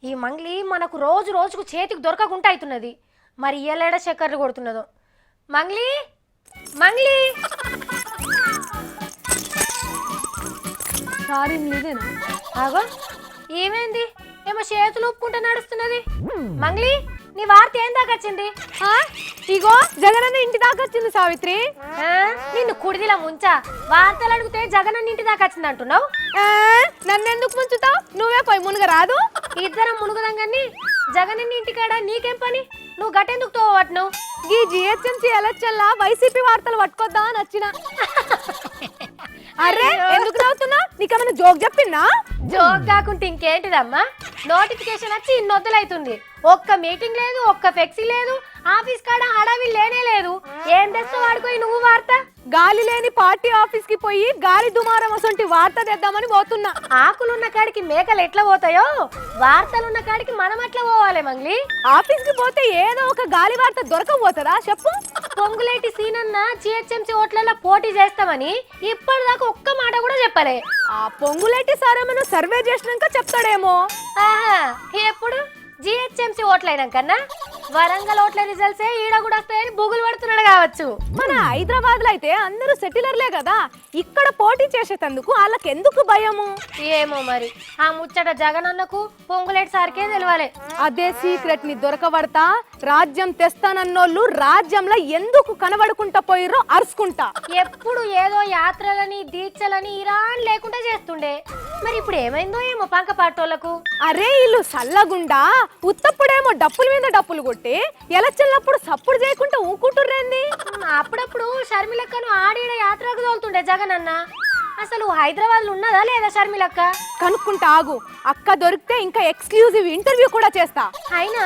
ఈ మంగ్లీ మనకు రోజు రోజుకు చేతికి దొరకకుండా అవుతున్నది. మరి ఇయ్యలేడ చక్కర్లు కొడుతున్నదో. మంగ్లీ మంగ్లీ సారీ ఇదేనా? ఆగో ఏమైంది? ఏమో చేతులు ఒప్పుకుంటా నడుస్తున్నది. మంగ్లీ నీ వార్త ఏం దాకా వచ్చింది? ఇగో జగనన్న ఇంటి దాకా వచ్చింది సావిత్రి. నిన్ను కుడిదిలా ముంచా వార్తలు అడిగితే జగనన్న ఇంటి దాకా వచ్చింది అంటున్నావు. నన్నెందుకు ముంచుతావు? నువ్వే పోయి మునుగ రాదు. ఇద్దరం మునుగుదాం కానీ జగనన్న ఇంటికాడ నీకేం పని? నువ్వు గట్టెందుకు తోవట్ను? ఈ జిహెచ్ఎంసీ ఎలక్షన్ల వైసీపీ వార్తలు పట్టుకొద్దా అని వచ్చిన. అరే ఎందుకు నవ్వుతున్నా? నీకేమైనా జోక్ చెప్పిందా? జోక్ కాకుంటే ఇంకేంటిదమ్మా? నోటిఫికేషన్ వచ్చి ఇన్నొద్దులైతుంది. ఒక్క మీటింగ్ లేదు, ఒక్క ఫ్లెక్సీ లేదు, ఆఫీస్ కాడ హడావి లేనే లేదు. ఏం తెస్తావు వాడుకోయి నువ్వు వార్త? గాలి లేని పార్టీ ఆఫీస్ కి పోయి గాలి దుమారం అసొంటి వార్త తెద్దామని పోతున్నా. ఆకులున్న కాడికి మేకలు ఎట్లా పోతాయో వార్తలున్న కాడికి మనం ఎట్లా పోవాలి మంగ్లీ? ఆఫీస్ కి పోతే ఏదో ఒక గాలి వార్త దొరకపోతుందా చెప్పు? పొంగులేటి సీనన్న జిహెచ్ఎంసీ ఓట్లలో పోటీ చేస్తామని ఇప్పటిదాకా ఒక్క మాట కూడా చెప్పలే. ఆ పొంగులేటి సారేమన్నా సర్వే చేసినాక చెప్తాడేమో. ఆహా ఎప్పుడు? జిహెచ్ఎంసీ ఓట్లయినాకన్నా వరంగల్ ఓట్ల రిజల్ట్సే ఈడ కూడా వస్తాయని బుగులు పడుతున్నాడు కావచ్చు. మన హైదరాబాద్ లో అయితే అందరూ సెటిలర్లే కదా, ఇక్కడ పోటీ చేసేటందుకు వాళ్ళకి ఎందుకు భయము ఏమో మరి. ఆ ముచ్చట జగనన్నకు పొంగులేటి సార్కే తెలవాలి. అదే సీక్రెట్ ని దొరకబడతా రాజ్యం తెస్తానన్నోళ్ళు రాజ్యంలో ఎందుకు కనబడుకుంటా పోయిర్రో అరుచుకుంటా. ఎప్పుడు ఏదో యాత్రలని దీక్షలని ఇరాన్ లేకుండా చేస్తుండే. మరి ఇప్పుడు ఏమైందో ఏమో పంక పాటోళ్లకు. అరే ఇల్లు సల్లగుండా ఉత్తప్పుడేమో డప్పుల మీద డప్పులు కొట్టి ఎలక్షన్లప్పుడు సప్పుడు చేయకుండా ఊకుంటుర్రేంది? అప్పుడప్పుడు షర్మిలక్కను ఆడిన యాత్రకు తోలుతుండే జగనన్న. అసలు హైదరాబాద్ లో ఉన్నదా లేదా షర్మిలక్క? కనుక్కుంటా ఆగు. అక్క దొరికితే ఇంకా ఎక్స్క్లూజివ్ ఇంటర్వ్యూ కూడా చేస్తా. అయినా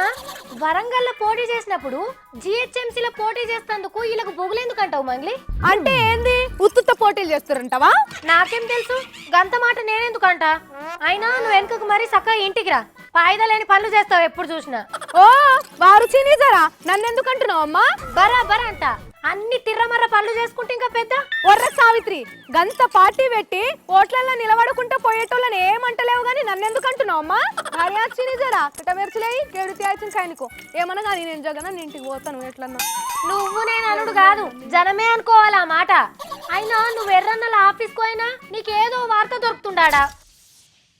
వరంగల్ లో పోటీ చేసినప్పుడు జిహెచ్ఎంసీలో పోటీ చేసేందుకు వీళ్ళకు బొగులేందుకు అంటావు మంగ్లీ? అంటే ఏంది ఉత్తుత్త పోటీలు చేస్తారంటావా? నాకేం తెలుసు గంత మాట నేనెందుకంట. అయినా నువ్వు వెనుకకు మరి చక్కగా ఇంటికి రా. ఫాయిదా లేని పనులు చేస్తావు ఎప్పుడు చూసినా. ఓ వారు చినిజరా నన్నెందుకు అంటున్నావు అమ్మా? బరాబర్ అంట. అన్ని తిర్రమర్ర పనులు చేసుకుంటే ఇంకా పెద్ద ఒర్ర సావిత్రి గంత పార్టీ పెట్టి ఓట్లలో నిలబడుకుంటూ పోయేటోళ్ళని ఏమంటలేవు గానీ నన్నెందుకు అంటున్నావు అమ్మా? చినిజరా ఇట మెరచలేయి కేడు త్యాచిన కాయనుకో ఏమన్నా కానీ నేను జగన్ ఇంటికి పోతాను ఎట్లన్నా. నువ్వు నేను అల్లుడు కాదు జనమే అనుకోవాలి ఆ మాట. అయినా నువ్వు ఎర్రన్నల ఆఫీస్కు అయినా నీకేదో వార్త దొరుకుతుండాడా?